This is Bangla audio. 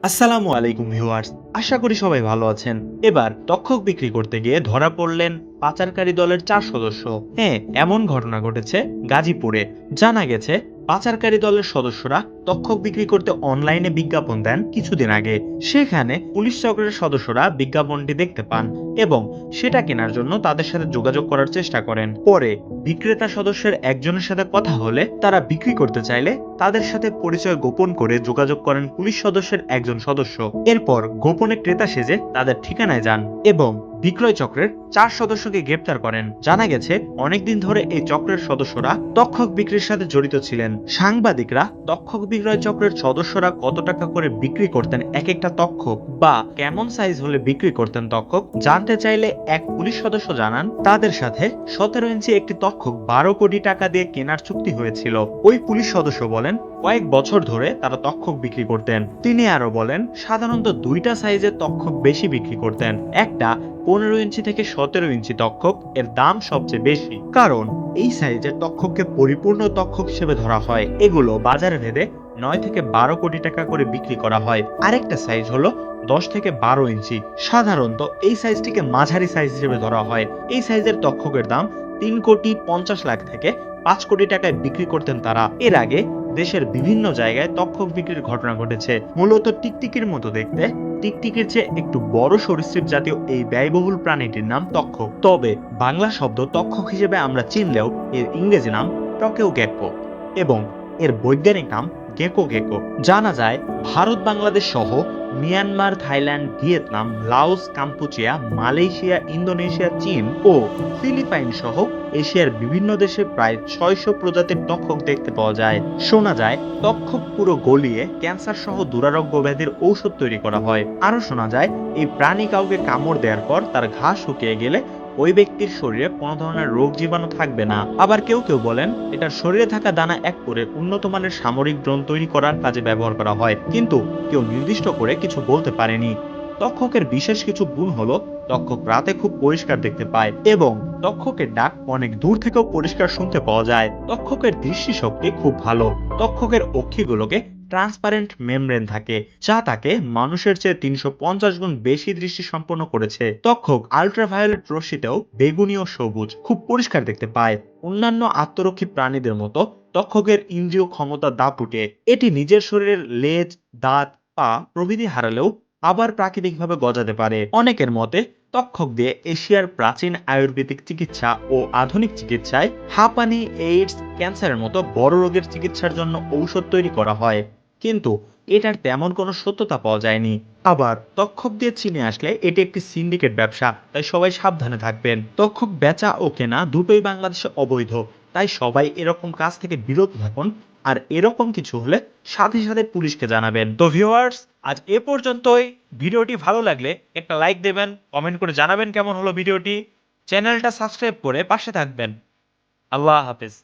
আসসালামু আলাইকুম ভিউয়ার্স, আশা করি সবাই ভালো আছেন। এবার তক্ষক বিক্রি করতে গিয়ে ধরা পড়লেন পাচারকারী দলের 4 সদস্য। হ্যাঁ, এমন ঘটনা ঘটেছে গাজীপুরে। জানা গেছে পাচারকারী দলের সদস্যরা তক্ষক বিক্রি করতে অনলাইনে বিজ্ঞাপন দেন কিছুদিন আগে। সেখানে পুলিশ চক্রের সদস্যরা বিজ্ঞাপনটি দেখতে পান এবং সেটা কেনার জন্য তাদের সাথে যোগাযোগ করার চেষ্টা করেন। পরে বিক্রেতা সদস্যের একজনের সাথে কথা হলে তারা বিক্রি করতে চাইলে তাদের সাথে পরিচয় গোপন করে যোগাযোগ করেন পুলিশ সদস্যের একজন সদস্য। এরপর গোপনে ক্রেতা সেজে তাদের ঠিকানায় যান এবং বিক্রয় চক্রের 4 সদস্যকে গ্রেপ্তার করেন। জানা গেছে অনেকদিন ধরে এই চক্রের সদস্যরা তক্ষক বিক্রির সাথে জড়িত ছিলেন। সাংবাদিকরা তক্ষক বিক্রয় চক্রের সদস্যরা কত টাকা করে বিক্রি করতেন এক একটা তক্ষক বা কেমন সাইজ হলে বিক্রি করতেন তক্ষক জানতে চাইলে এক পুলিশ সদস্য জানান তাদের সাথে 17 ইঞ্চি একটি তক্ষক 12 কোটি টাকা দিয়ে কেনার চুক্তি হয়েছিল। ওই পুলিশ সদস্য বলেন কয়েক বছর ধরে তারা তক্ষক বিক্রি করতেন। তিনি আরো বলেন সাধারণত দুইটা সাইজের তক্ষক বেশি বিক্রি করতেন। একটা 15 ইঞ্চি থেকে 17 ইঞ্চি তক্ষক এর দাম সবচেয়ে বেশি, কারণ এই সাইজের তক্ষককে পরিপূর্ণ তক্ষক হিসেবে ধরা হয়। এগুলো বাজারে ভেদে 9 থেকে 12 কোটি টাকা করে বিক্রি করা হয়। আরেকটা সাইজ হলো 10 থেকে 12 ইঞ্চি। সাধারণত এই সাইজটিকে মাঝারি সাইজ হিসেবে ধরা হয়। এই সাইজের তক্ষকের দাম 3,50,00,000 থেকে 5 কোটি টাকায় বিক্রি করতেন তারা। এর আগে দেশের বিভিন্ন জায়গায় তক্ষক বিক্রির ঘটনা ঘটেছে। মূলত টিকটিকির মতো দেখতে, টিকটিকির চেয়ে একটু বড় সরীসৃপ জাতীয় এই ব্যয়বহুল প্রাণীটির নাম তক্ষক। তবে বাংলা শব্দ তক্ষক হিসেবে আমরা চিনলেও এর ইংরেজি নাম টকেও গেকো এবং এর বৈজ্ঞানিক নাম গেকো গেকো। জানা যায় ভারত বাংলাদেশ সহ Myanmar, Thailand, Vietnam, Laos, Kampuchea, Malaysia, Indonesia, চীন ও ফিলিপাইন সহ এশিয়ার বিভিন্ন দেশে প্রায় 600 প্রজাতির তক্ষক দেখতে পাওয়া যায়। শোনা যায় তক্ষক পুরো গলিয়ে ক্যান্সার সহ দুরারোগ্য ব্যাধির ঔষধ তৈরি করা হয়। আরো শোনা যায় এই প্রাণী কাউকে কামড় দেওয়ার পর তার ঘা শুকিয়ে গেলে ওই ব্যক্তির শরীরে কোনো ধরনের রোগ জীবাণু থাকবে না। আবার কেউ কেউ বলেন এটার শরীরে থাকা দানা এক করে উন্নত মানের সামরিক ড্রোন তৈরি করার কাজে ব্যবহার করা হয়, কিন্তু কেউ নির্দিষ্ট করে কিছু বলতে পারেনি। তক্ষকের বিশেষ কিছু গুণ হলো তক্ষক রাতে খুব পরিষ্কার দেখতে পায় এবং তক্ষকের ডাক অনেক দূর থেকেও পরিষ্কার শুনতে পাওয়া যায়। তক্ষকের দৃষ্টিশক্তি খুব ভালো। তক্ষকের অক্ষিগুলোকে ট্রান্সপারেন্ট মেমব্রেন থাকে, যা তাকে মানুষের চেয়ে 350 গুণ বেশি দৃষ্টি সম্পন্ন করেছে। তক্ষক আল্ট্রাভায়োলেট রশ্মিতেও বেগুনি ও সবুজ খুব পরিষ্কার দেখতে পায়। অন্যান্য আত্মরক্ষী প্রাণীদের মতো তক্ষকের ইন্দ্রিয় ক্ষমতা দাপুটে। এটি নিজের শরীরের লেজ, দাঁত, পা প্রভৃতি হারালেও আবার প্রাকৃতিকভাবে গজাতে পারে। অনেকের মতে তক্ষক দিয়ে এশিয়ার প্রাচীন আয়ুর্বেদিক চিকিৎসা ও আধুনিক চিকিৎসায় হাঁপানি, এইডস, ক্যান্সারের মতো বড় রোগের চিকিৎসার জন্য ঔষধ তৈরি করা হয়, কিন্তু এটার তেমন কোনো সত্যতা পাওয়া যায়নি। আবার তক্ষক দিয়ে চীনে আসলে এটি একটি সিন্ডিকেট ব্যবসা, তাই সবাই সাবধানে থাকবেন। তক্ষক বেচা ও কেনা দুটোই বাংলাদেশে অবৈধ, তাই সবাই এরকম কাজ থেকে বিরত থাকুন। আর এরকম কিছু হলে সাথে সাথে পুলিশকে জানাবেন। তো ভিউয়ার্স, আজ এ পর্যন্তই। ভিডিওটি ভালো লাগলে একটা লাইক দেবেন, কমেন্ট করে জানাবেন কেমন হলো ভিডিওটি। চ্যানেলটা সাবস্ক্রাইব করে পাশে থাকবেন। আল্লাহ হাফেজ।